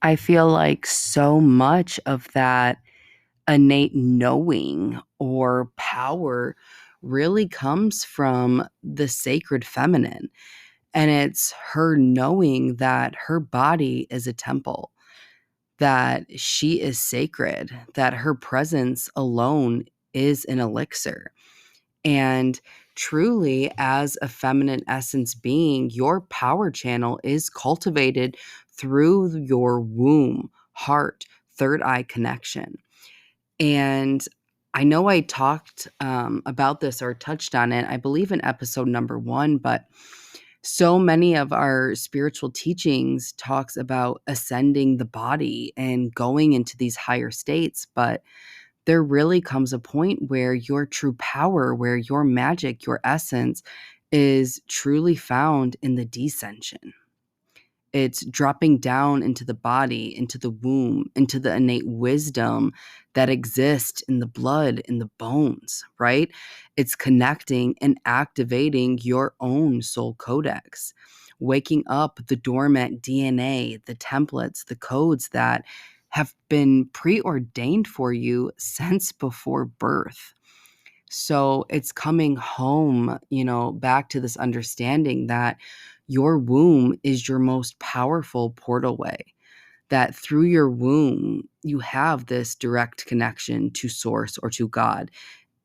I feel like so much of that innate knowing or power really comes from the sacred feminine. And it's her knowing that her body is a temple, that she is sacred, that her presence alone is an elixir. And truly, as a feminine essence being, your power channel is cultivated through your womb, heart, third eye connection. And I know I talked about this or touched on it, I believe in episode number 1, but so many of our spiritual teachings talks about ascending the body and going into these higher states, but there really comes a point where your true power, where your magic, your essence is truly found in the descension. It's dropping down into the body, into the womb, into the innate wisdom that exists in the blood, in the bones, right? It's connecting and activating your own soul codex, waking up the dormant DNA, the templates, the codes that have been preordained for you since before birth. So it's coming home, back to this understanding that your womb is your most powerful portal way, that through your womb, you have this direct connection to source or to God.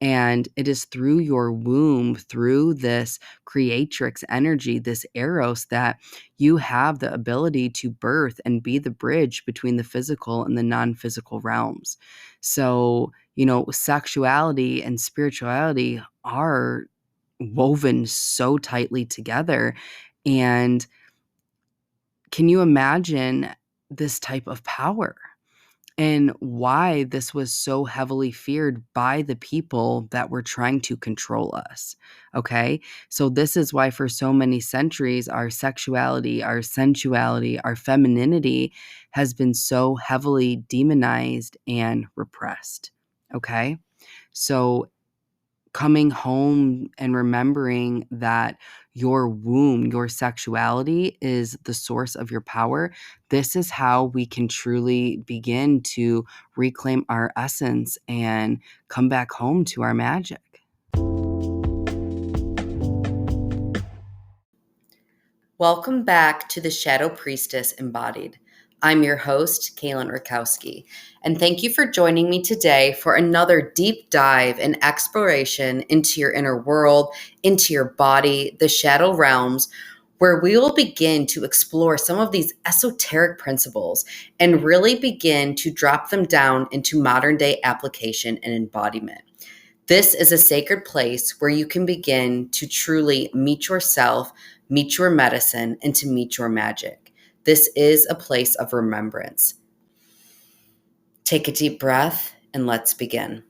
And it is through your womb, through this creatrix energy, this eros, that you have the ability to birth and be the bridge between the physical and the non-physical realms. So, sexuality and spirituality are woven so tightly together. And can you imagine this type of power? And why this was so heavily feared by the people that were trying to control us. Okay. So, this is why for so many centuries, our sexuality, our sensuality, our femininity has been so heavily demonized and repressed. Okay. So, coming home and remembering that your womb, your sexuality is the source of your power, this is how we can truly begin to reclaim our essence and come back home to our magic. Welcome back to the Shadow Priestess Embodied. I'm your host, Kaylin Rakowski, and thank you for joining me today for another deep dive and exploration into your inner world, into your body, the shadow realms, where we will begin to explore some of these esoteric principles and really begin to drop them down into modern day application and embodiment. This is a sacred place where you can begin to truly meet yourself, meet your medicine, and to meet your magic. This is a place of remembrance. Take a deep breath and let's begin.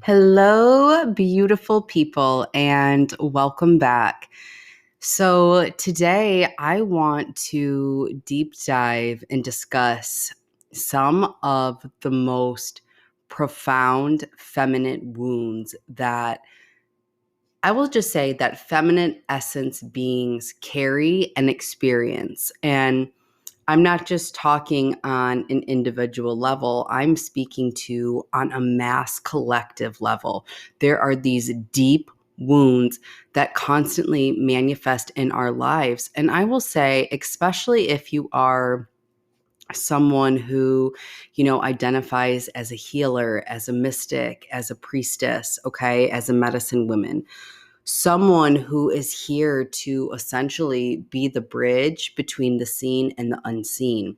Hello, beautiful people, and welcome back. So, today I want to deep dive and discuss some of the most profound feminine wounds that I will just say that feminine essence beings carry and experience. And I'm not just talking on an individual level, I'm speaking to on a mass collective level. There are these deep wounds that constantly manifest in our lives. And I will say, especially if you are someone who, identifies as a healer, as a mystic, as a priestess, okay, as a medicine woman, someone who is here to essentially be the bridge between the seen and the unseen.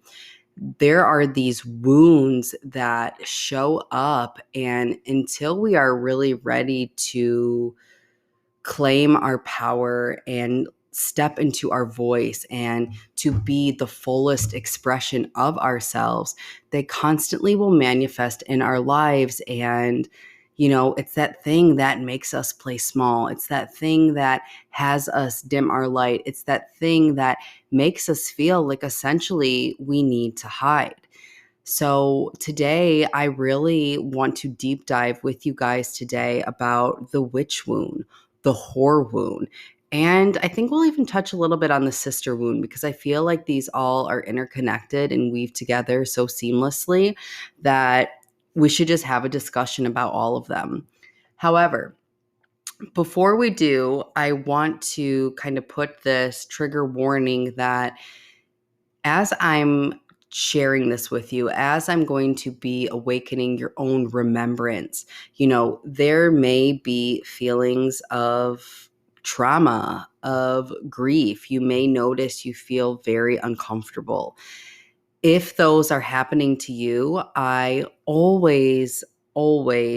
There are these wounds that show up, and until we are really ready to claim our power and step into our voice and to be the fullest expression of ourselves, they constantly will manifest in our lives. And it's that thing that makes us play small. It's that thing that has us dim our light. It's that thing that makes us feel like essentially we need to hide. So today, I really want to deep dive with you guys today about the witch wound, the whore wound, And I think we'll even touch a little bit on the sister wound because I feel like these all are interconnected and weave together so seamlessly that we should just have a discussion about all of them. However, before we do, I want to kind of put this trigger warning that as I'm sharing this with you, as I'm going to be awakening your own remembrance, there may be feelings of trauma, of grief. You may notice you feel very uncomfortable. If those are happening to you, I always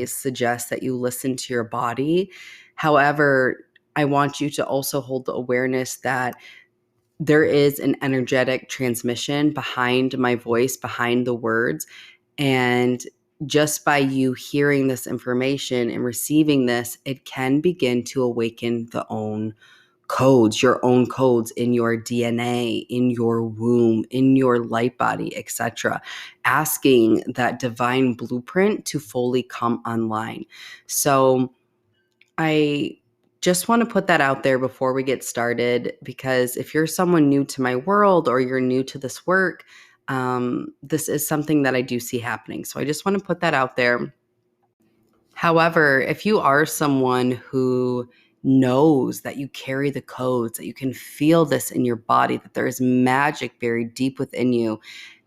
suggest that you listen to your body. However, I want you to also hold the awareness that there is an energetic transmission behind my voice, behind the words. And just by you hearing this information and receiving this, it can begin to awaken your own codes in your DNA, in your womb, in your light body, etc. Asking that divine blueprint to fully come online. So I just want to put that out there before we get started, because if you're someone new to my world or you're new to this work, this is something that I do see happening. So I just want to put that out there. However, if you are someone who knows that you carry the codes, that you can feel this in your body, that there is magic buried deep within you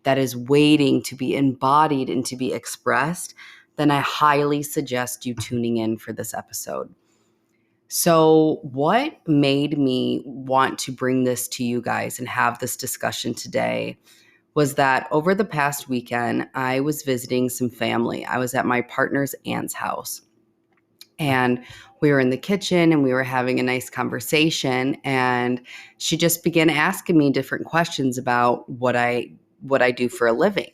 that is waiting to be embodied and to be expressed, then I highly suggest you tuning in for this episode. So, what made me want to bring this to you guys and have this discussion today was that over the past weekend, I was visiting some family. I was at my partner's aunt's house, and we were in the kitchen and we were having a nice conversation. And she just began asking me different questions about what I do for a living.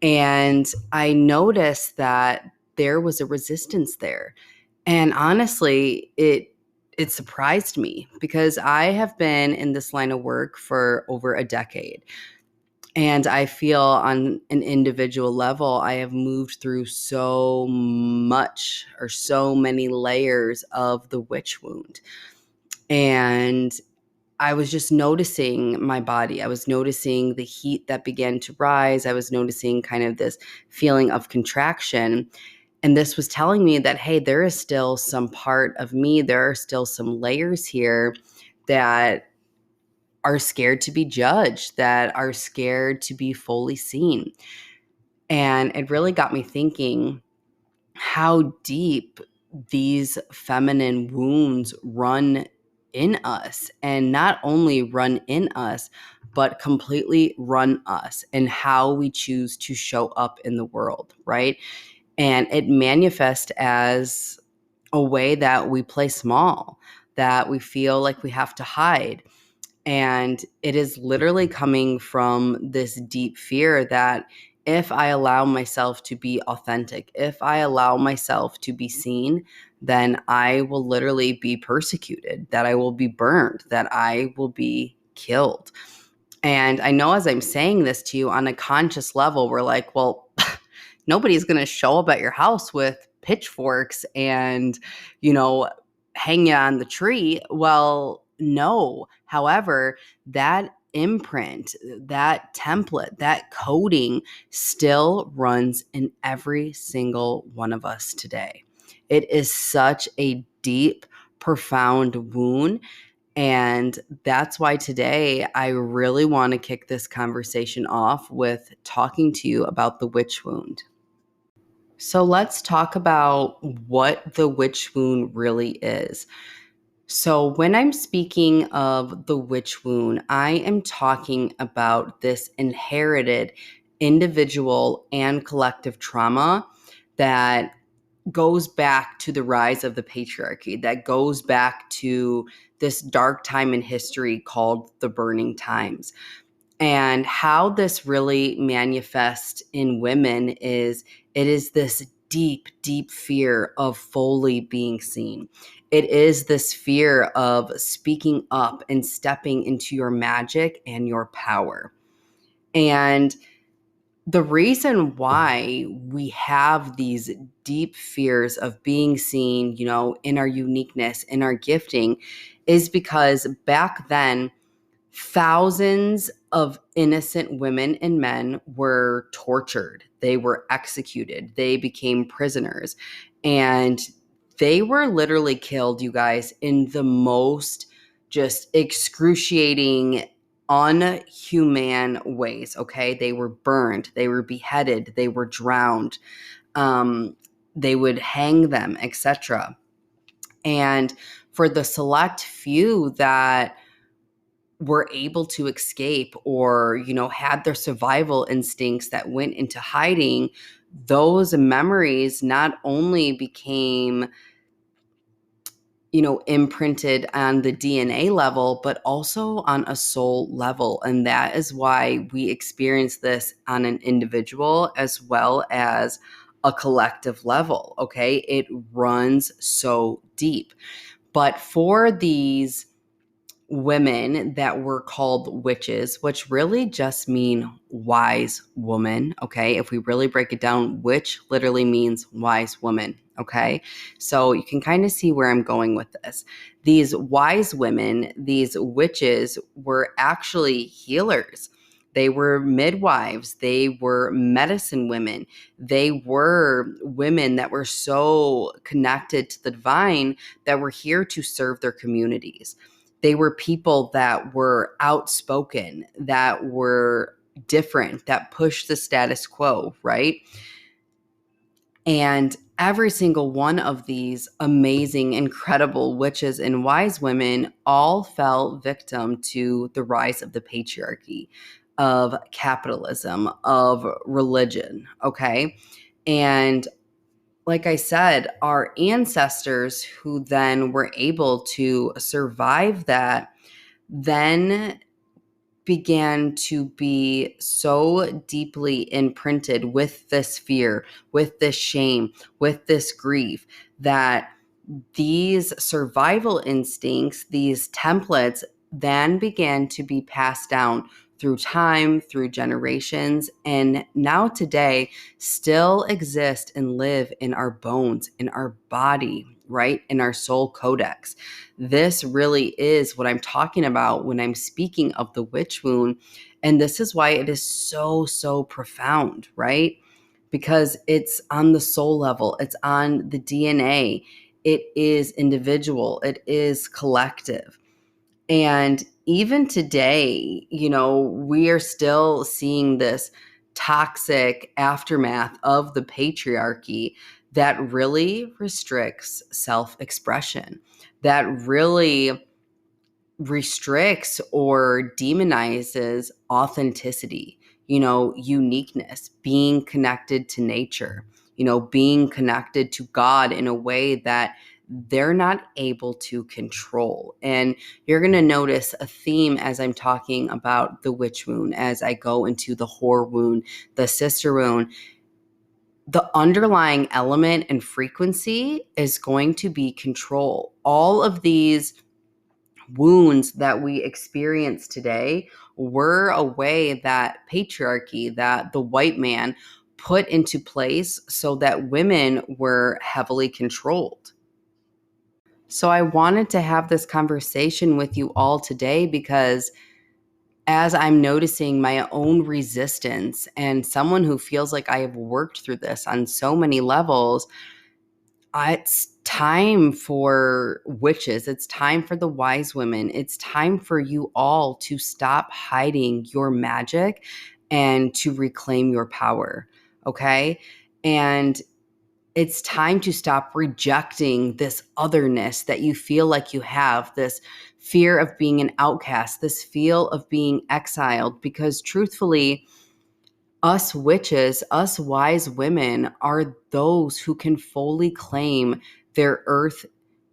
And I noticed that there was a resistance there. And honestly, it surprised me because I have been in this line of work for over a decade. And I feel on an individual level, I have moved through so much or so many layers of the witch wound. And I was just noticing my body. I was noticing the heat that began to rise. I was noticing kind of this feeling of contraction. And this was telling me that, hey, there is still some part of me, there are still some layers here that are scared to be judged, that are scared to be fully seen. And it really got me thinking how deep these feminine wounds run in us, and not only run in us, but completely run us and how we choose to show up in the world, right? And it manifests as a way that we play small, that we feel like we have to hide. And it is literally coming from this deep fear that if I allow myself to be authentic, if I allow myself to be seen, then I will literally be persecuted, that I will be burned, that I will be killed. And I know as I'm saying this to you on a conscious level, we're like, well, nobody's going to show up at your house with pitchforks and, you know, hang you on the tree. Well, no. However, that imprint, that template, that coding still runs in every single one of us today. It is such a deep, profound wound. And that's why today I really want to kick this conversation off with talking to you about the witch wound. So let's talk about what the witch wound really is. So, when I'm speaking of the witch wound, I am talking about this inherited individual and collective trauma that goes back to the rise of the patriarchy, that goes back to this dark time in history called the Burning Times. And how this really manifests in women is it is this deep, deep fear of fully being seen. It is this fear of speaking up and stepping into your magic and your power. And The reason why we have these deep fears of being seen, in our uniqueness, in our gifting, is because back then, thousands of innocent women and men were tortured. They were executed. They became prisoners. And they were literally killed, you guys, in the most just excruciating, unhuman ways. Okay. They were burned. They were beheaded. They were drowned. Um, they would hang them, etc. And for the select few that were able to escape or had their survival instincts that went into hiding, those memories not only became imprinted on the DNA level, but also on a soul level. And that is why we experience this on an individual as well as a collective level. Okay. It runs so deep. But for these women that were called witches, which really just mean wise woman. Okay. If we really break it down, witch literally means wise woman. Okay. So you can kind of see where I'm going with this. These wise women, these witches, were actually healers. They were midwives. They were medicine women. They were women that were so connected to the divine that were here to serve their communities. They were people that were outspoken, that were different, that pushed the status quo, right? And every single one of these amazing, incredible witches and wise women all fell victim to the rise of the patriarchy, of capitalism, of religion, okay? And like I said, our ancestors who then were able to survive that then began to be so deeply imprinted with this fear, with this shame, with this grief, that these survival instincts, these templates, then began to be passed down through time, through generations, and now today still exist and live in our bones, in our body, right? In our soul codex. This really is what I'm talking about when I'm speaking of the witch wound. And this is why it is so, so profound, right? Because it's on the soul level, it's on the DNA, it is individual, it is collective. And even today, we are still seeing this toxic aftermath of the patriarchy that really restricts self expression, that really restricts or demonizes authenticity, uniqueness, being connected to nature, being connected to God in a way that they're not able to control. And you're going to notice a theme as I'm talking about the witch wound, as I go into the whore wound, the sister wound. The underlying element and frequency is going to be control. All of these wounds that we experience today were a way that patriarchy, that the white man put into place so that women were heavily controlled. So I wanted to have this conversation with you all today because as I'm noticing my own resistance and someone who feels like I have worked through this on so many levels, it's time for witches. It's time for the wise women. It's time for you all to stop hiding your magic and to reclaim your power. Okay. And it's time to stop rejecting this otherness that you feel like you have, this fear of being an outcast, this feel of being exiled, because truthfully, us witches, us wise women are those who can fully claim their earth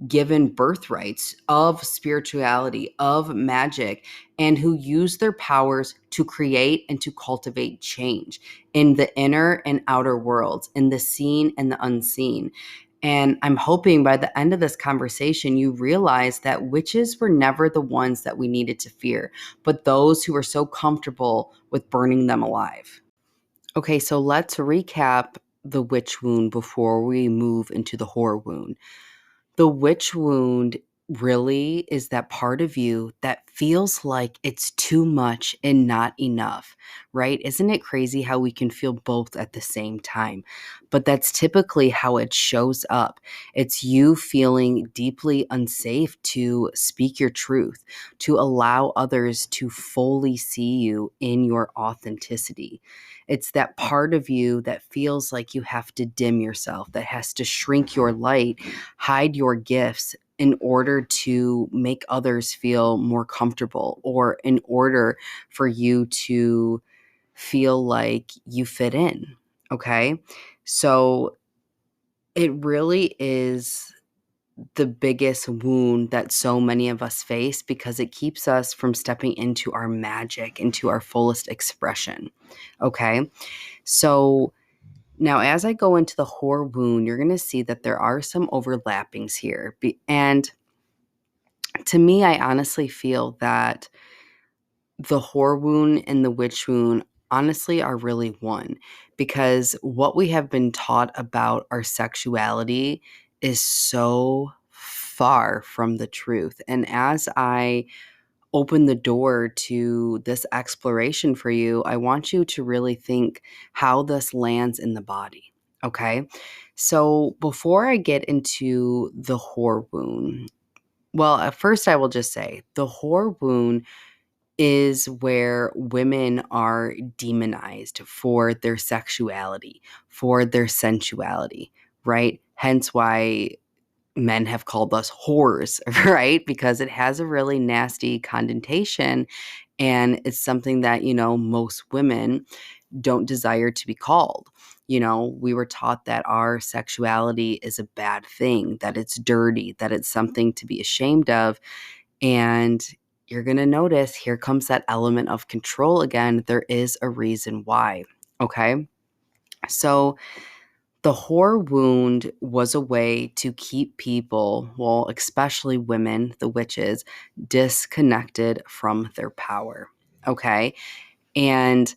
given birthrights of spirituality, of magic, and who use their powers to create and to cultivate change in the inner and outer worlds, in the seen and the unseen. And I'm hoping by the end of this conversation, you realize that witches were never the ones that we needed to fear, but those who were so comfortable with burning them alive. Okay, so let's recap the witch wound before we move into the whore wound. The witch wound really is that part of you that feels like it's too much and not enough, right? Isn't it crazy how we can feel both at the same time? But that's typically how it shows up. It's you feeling deeply unsafe to speak your truth, to allow others to fully see you in your authenticity. It's that part of you that feels like you have to dim yourself, that has to shrink your light, hide your gifts in order to make others feel more comfortable, or in order for you to feel like you fit in. Okay. So it really is the biggest wound that so many of us face because it keeps us from stepping into our magic, into our fullest expression. Okay. So now, as I go into the whore wound, you're going to see that there are some overlappings here. And to me, I honestly feel that the whore wound and the witch wound honestly are really one, because what we have been taught about our sexuality is so far from the truth. And as I open the door to this exploration for you, I want you to really think how this lands in the body. Okay. So before I get into the whore wound, well, at first I will just say the whore wound is where women are demonized for their sexuality, for their sensuality, right? Hence why men have called us whores, right? Because it has a really nasty connotation, and it's something that, most women don't desire to be called. We were taught that our sexuality is a bad thing, that it's dirty, that it's something to be ashamed of. And you're going to notice here comes that element of control again. There is a reason why. Okay. So, the whore wound was a way to keep people, well, especially women, the witches, disconnected from their power. Okay. And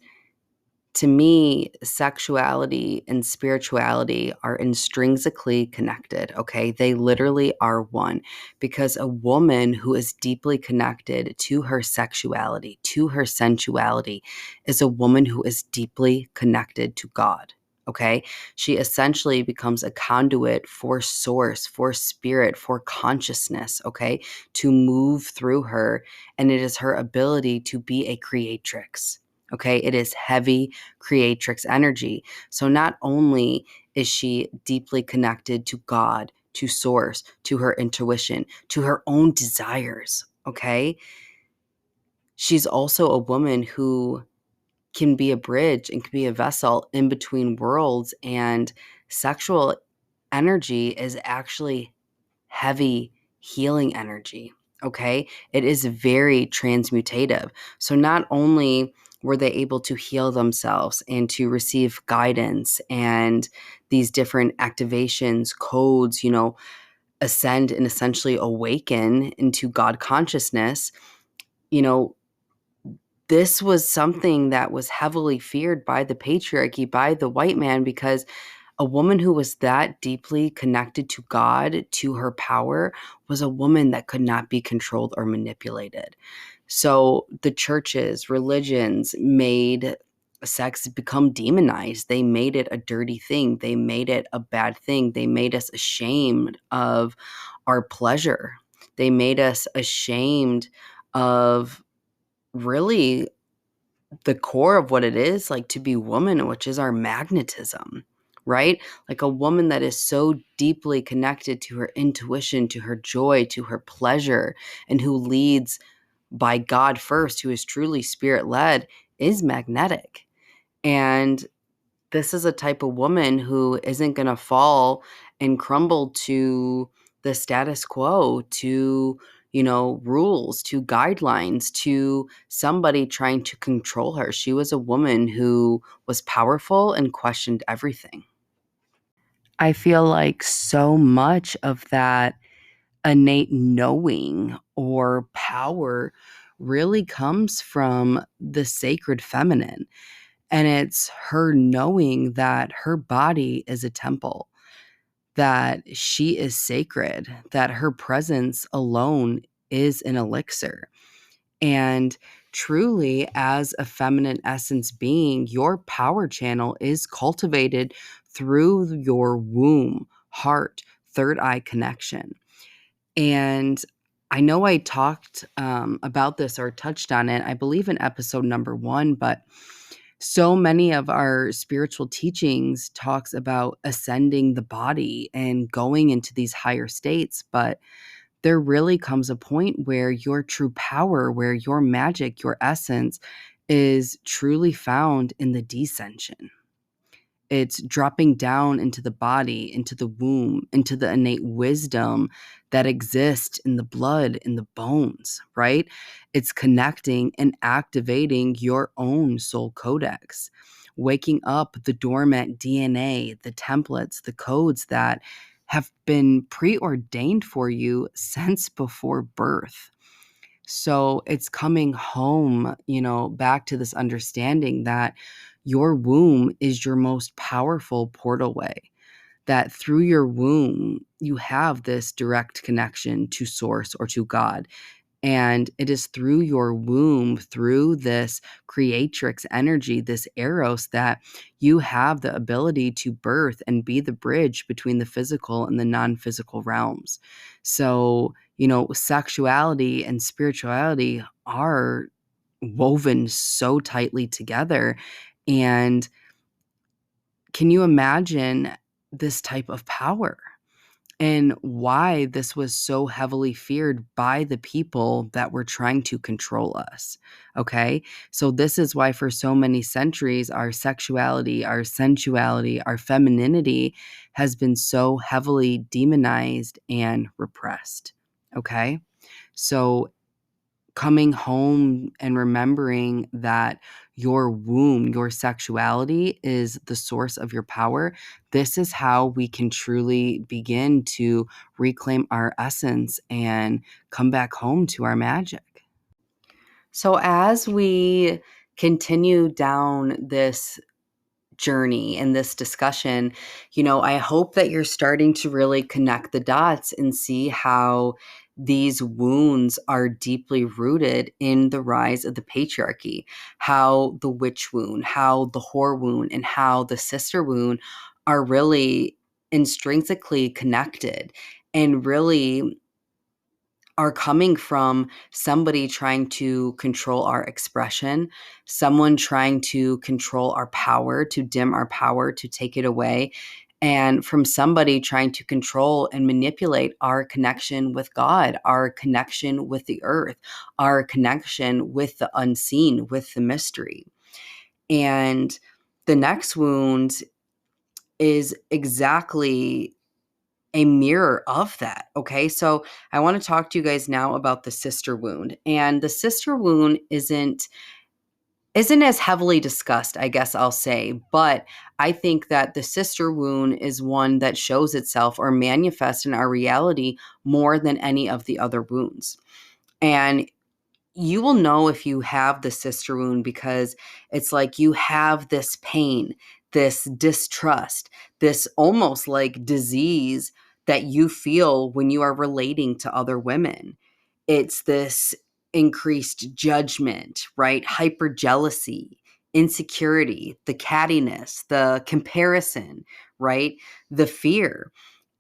to me, sexuality and spirituality are intrinsically connected. Okay. They literally are one, because a woman who is deeply connected to her sexuality, to her sensuality, is a woman who is deeply connected to God. Okay. She essentially becomes a conduit for source, for spirit, for consciousness. Okay. To move through her. And it is her ability to be a creatrix. Okay. It is heavy creatrix energy. So not only is she deeply connected to God, to source, to her intuition, to her own desires, okay? She's also a woman who can be a bridge and can be a vessel in between worlds, and sexual energy is actually heavy healing energy. Okay. It is very transmutative. So not only were they able to heal themselves and to receive guidance and these different activations, codes, ascend and essentially awaken into God consciousness, you know, this was something that was heavily feared by the patriarchy, by the white man, because a woman who was that deeply connected to God, to her power, was a woman that could not be controlled or manipulated. So the churches, religions made sex become demonized. They made it a dirty thing. They made it a bad thing. They made us ashamed of our pleasure. They made us ashamed of really the core of what it is like to be woman, which is our magnetism, right? Like a woman that is so deeply connected to her intuition, to her joy, to her pleasure, and who leads by God first, who is truly spirit led, is magnetic. And this is a type of woman who isn't going to fall and crumble to the status quo, to, rules, to guidelines, to somebody trying to control her. She was a woman who was powerful and questioned everything. I feel like so much of that innate knowing or power really comes from the sacred feminine. And it's her knowing that her body is a temple, that she is sacred, that her presence alone is an elixir. And truly, as a feminine essence being, your power channel is cultivated through your womb, heart, third eye connection. And I know I talked about this or touched on it, I believe in episode number 1, but so many of our spiritual teachings talks about ascending the body and going into these higher states, but there really comes a point where your true power, where your magic, your essence is truly found in the descension. It's dropping down into the body, into the womb, into the innate wisdom that exists in the blood, in the bones, right? It's connecting and activating your own soul codex, waking up the dormant DNA, the templates, the codes that have been preordained for you since before birth. So it's coming home, back to this understanding that your womb is your most powerful portal way, that through your womb, you have this direct connection to source or to God. And it is through your womb, through this creatrix energy, this eros, that you have the ability to birth and be the bridge between the physical and the non-physical realms. So, sexuality and spirituality are woven so tightly together. And can you imagine this type of power? And why this was so heavily feared by the people that were trying to control us. Okay. So, this is why for so many centuries, our sexuality, our sensuality, our femininity has been so heavily demonized and repressed. Okay. So, coming home and remembering that your womb, your sexuality is the source of your power, this is how we can truly begin to reclaim our essence and come back home to our magic. So, as we continue down this journey and this discussion, I hope that you're starting to really connect the dots and see how these wounds are deeply rooted in the rise of the patriarchy, how the witch wound, how the whore wound, and how the sister wound are really intrinsically connected and really are coming from somebody trying to control our expression, someone trying to control our power, to dim our power, to take it away, and from somebody trying to control and manipulate our connection with God, our connection with the earth, our connection with the unseen, with the mystery. And the next wound is exactly a mirror of that. Okay. So I want to talk to you guys now about the sister wound. And the sister wound isn't as heavily discussed, I guess I'll say, but I think that the sister wound is one that shows itself or manifests in our reality more than any of the other wounds. And you will know if you have the sister wound because it's like you have this pain, this distrust, this almost like disease that you feel when you are relating to other women. It's this increased judgment, right? Hyper jealousy, insecurity, the cattiness, the comparison, right? The fear.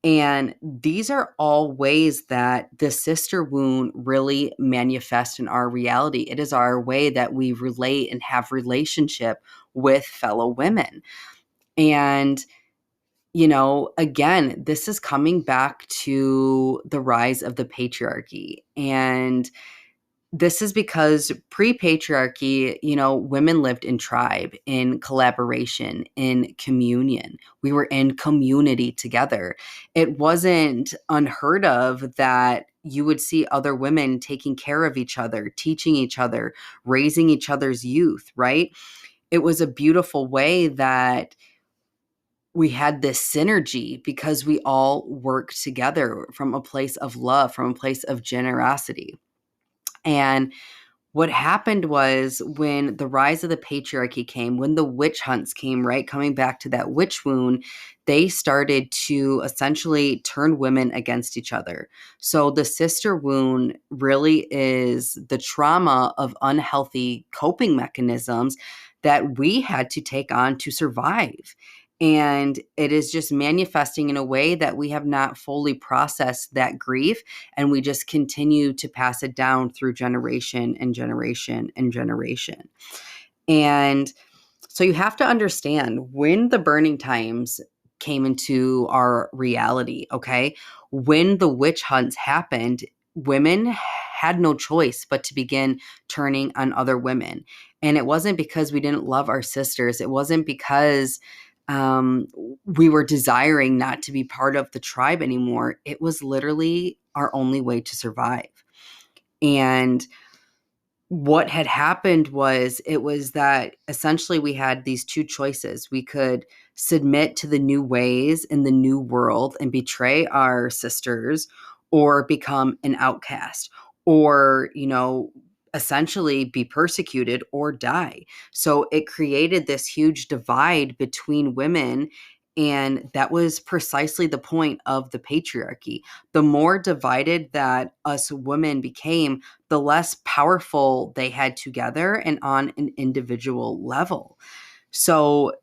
And these are all ways that the sister wound really manifests in our reality. It is our way that we relate and have relationship with fellow women. And, again, this is coming back to the rise of the patriarchy. And this is because pre-patriarchy, women lived in tribe, in collaboration, in communion. We were in community together. It wasn't unheard of that you would see other women taking care of each other, teaching each other, raising each other's youth, right? It was a beautiful way that we had this synergy because we all worked together from a place of love, from a place of generosity. And What happened was when the rise of the patriarchy came, when the witch hunts came, right? Coming back to that witch wound, they started to essentially turn women against each other. So the sister wound really is the trauma of unhealthy coping mechanisms that we had to take on to survive. And it is just manifesting in a way that we have not fully processed that grief, and we just continue to pass it down through generation and generation and generation. And so you have to understand when the burning times came into our reality, okay? When the witch hunts happened, women had no choice but to begin turning on other women. And it wasn't because we didn't love our sisters, it wasn't because um, we were desiring not to be part of the tribe anymore. It was literally our only way to survive. And what had happened was it was that essentially we had these two choices. We could submit to the new ways in the new world and betray our sisters, or become an outcast, or, essentially be persecuted or die. So it created this huge divide between women. And that was precisely the point of the patriarchy. The more divided that us women became, the less powerful they had together and on an individual level. So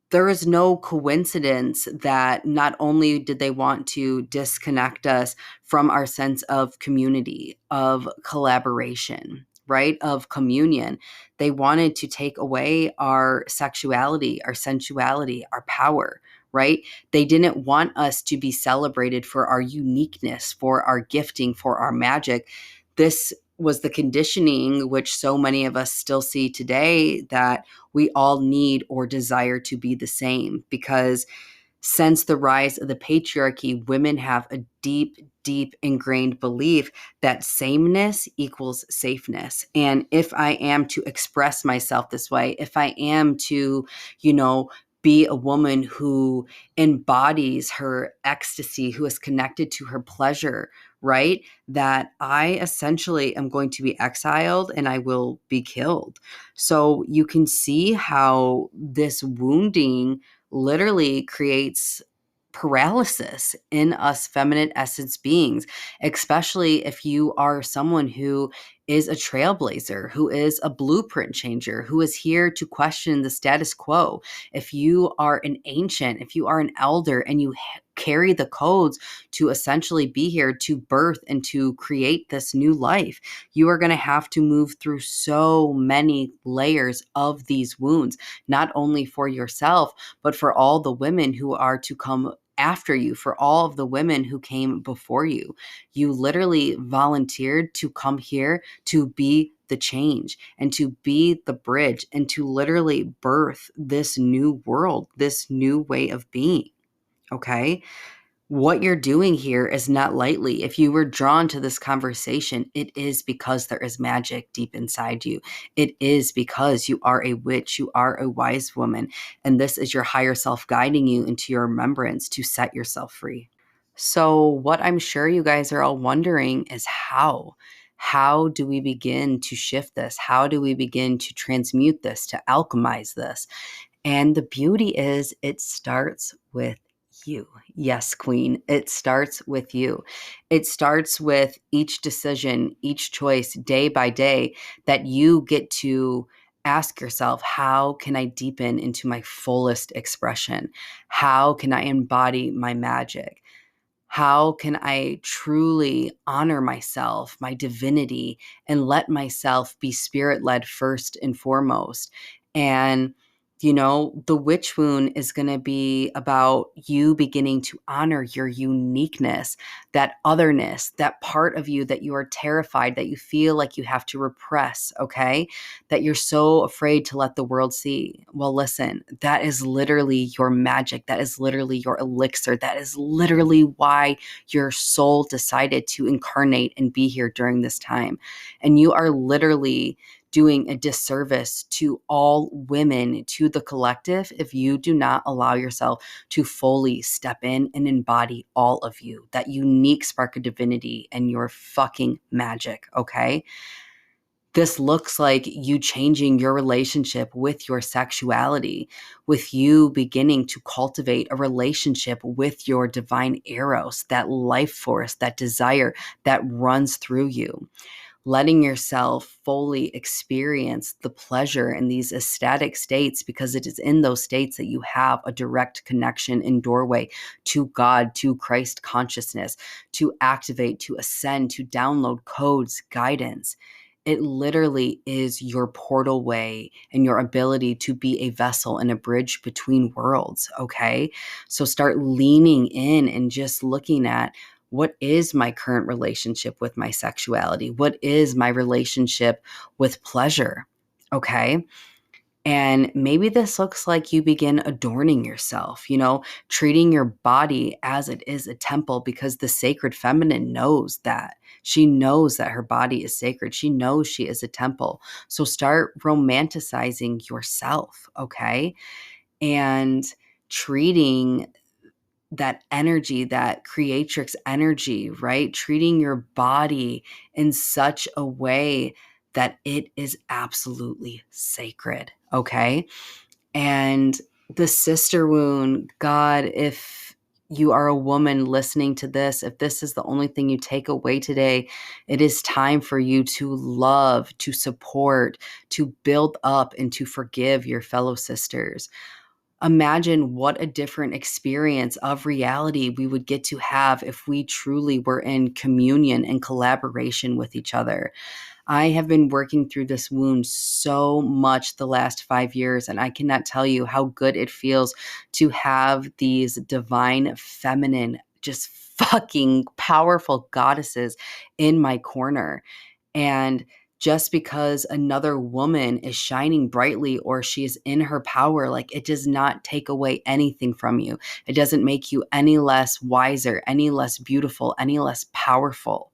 there is no coincidence that not only did they want to disconnect us from our sense of community, of collaboration, right, of communion, they wanted to take away our sexuality, our sensuality, our power, right? They didn't want us to be celebrated for our uniqueness, for our gifting, for our magic. This was the conditioning which so many of us still see today, that we all need or desire to be the same, because since the rise of the patriarchy, women have a deep, deep ingrained belief that sameness equals safeness. And if I am to express myself this way, if I am to, you know, be a woman who embodies her ecstasy, who is connected to her pleasure, right? That I essentially am going to be exiled and I will be killed. So you can see how this wounding literally creates paralysis in us feminine essence beings, especially if you are someone who is a trailblazer, who is a blueprint changer, who is here to question the status quo. If you are an ancient, if you are an elder, and you carry the codes to essentially be here to birth and to create this new life, you are going to have to move through so many layers of these wounds, not only for yourself, but for all the women who are to come after you, for all of the women who came before you. You literally volunteered to come here to be the change and to be the bridge and to literally birth this new world, this new way of being. Okay. What you're doing here is not lightly. If you were drawn to this conversation, it is because there is magic deep inside you. It is because you are a witch, you are a wise woman, and this is your higher self guiding you into your remembrance to set yourself free. So, what I'm sure you guys are all wondering is how? How do we begin to shift this? How do we begin to transmute this, to alchemize this? And the beauty is, it starts with you. Yes, Queen, it starts with you. It starts with each decision, each choice, day by day, that you get to ask yourself, how can I deepen into my fullest expression? How can I embody my magic? How can I truly honor myself, my divinity, and let myself be spirit led first and foremost? And, the witch wound is going to be about you beginning to honor your uniqueness, that otherness, that part of you that you are terrified, that you feel like you have to repress, okay? That you're so afraid to let the world see. Well, listen, that is literally your magic. That is literally your elixir. That is literally why your soul decided to incarnate and be here during this time. And you are literally doing a disservice to all women, to the collective, if you do not allow yourself to fully step in and embody all of you, that unique spark of divinity and your fucking magic, okay? This looks like you changing your relationship with your sexuality, with you beginning to cultivate a relationship with your divine eros, that life force, that desire that runs through you, letting yourself fully experience the pleasure in these ecstatic states, because it is in those states that you have a direct connection and doorway to God, to Christ consciousness, to activate, to ascend, to download codes, guidance. It literally is your portal way and your ability to be a vessel and a bridge between worlds. Okay. So start leaning in and just looking at, what is my current relationship with my sexuality? What is my relationship with pleasure? Okay. And maybe this looks like you begin adorning yourself, treating your body as it is a temple, because the sacred feminine knows that. She knows that her body is sacred. She knows she is a temple. So start romanticizing yourself, okay? And treating that energy, that creatrix energy, right? Treating your body in such a way that it is absolutely sacred, okay? And the sister wound, God, if you are a woman listening to this, if this is the only thing you take away today, it is time for you to love, to support, to build up, and to forgive your fellow sisters. Imagine what a different experience of reality we would get to have if we truly were in communion and collaboration with each other. I have been working through this wound so much the last 5 years, and I cannot tell you how good it feels to have these divine feminine, just fucking powerful goddesses in my corner. And just because another woman is shining brightly or she is in her power, like, it does not take away anything from you. It doesn't make you any less wiser, any less beautiful, any less powerful.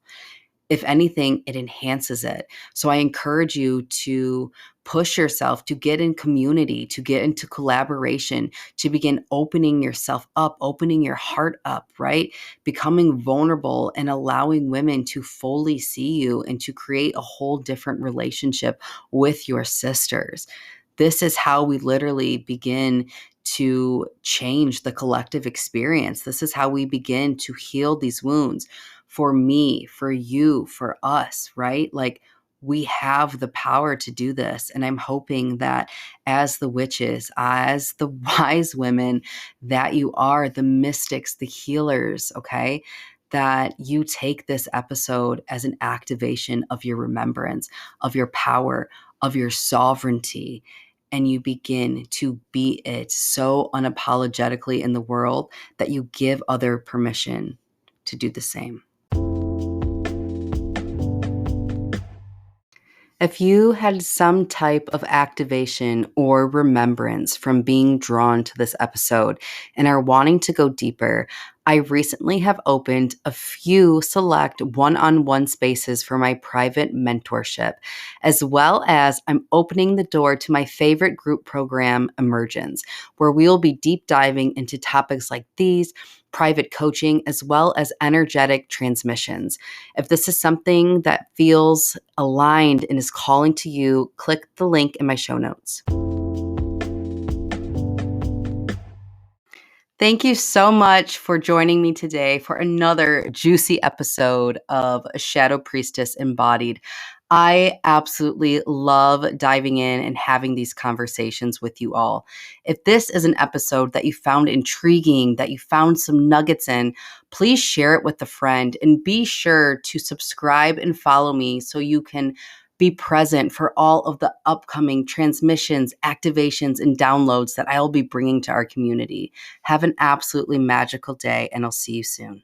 If anything, it enhances it. So I encourage you to push yourself, to get in community, to get into collaboration, to begin opening yourself up, opening your heart up, right? Becoming vulnerable and allowing women to fully see you and to create a whole different relationship with your sisters. This is how we literally begin to change the collective experience. This is how we begin to heal these wounds for me, for you, for us, right? Like, we have the power to do this. And I'm hoping that as the witches, as the wise women that you are, the mystics, the healers, okay, that you take this episode as an activation of your remembrance, of your power, of your sovereignty, and you begin to be it so unapologetically in the world that you give other permission to do the same. If you had some type of activation or remembrance from being drawn to this episode and are wanting to go deeper, I recently have opened a few select one-on-one spaces for my private mentorship, as well as I'm opening the door to my favorite group program, Emergence, where we will be deep diving into topics like these, private coaching, as well as energetic transmissions. If this is something that feels aligned and is calling to you, click the link in my show notes. Thank you so much for joining me today for another juicy episode of Shadow Priestess Embodied. I absolutely love diving in and having these conversations with you all. If this is an episode that you found intriguing, that you found some nuggets in, please share it with a friend and be sure to subscribe and follow me so you can be present for all of the upcoming transmissions, activations, and downloads that I'll be bringing to our community. Have an absolutely magical day, and I'll see you soon.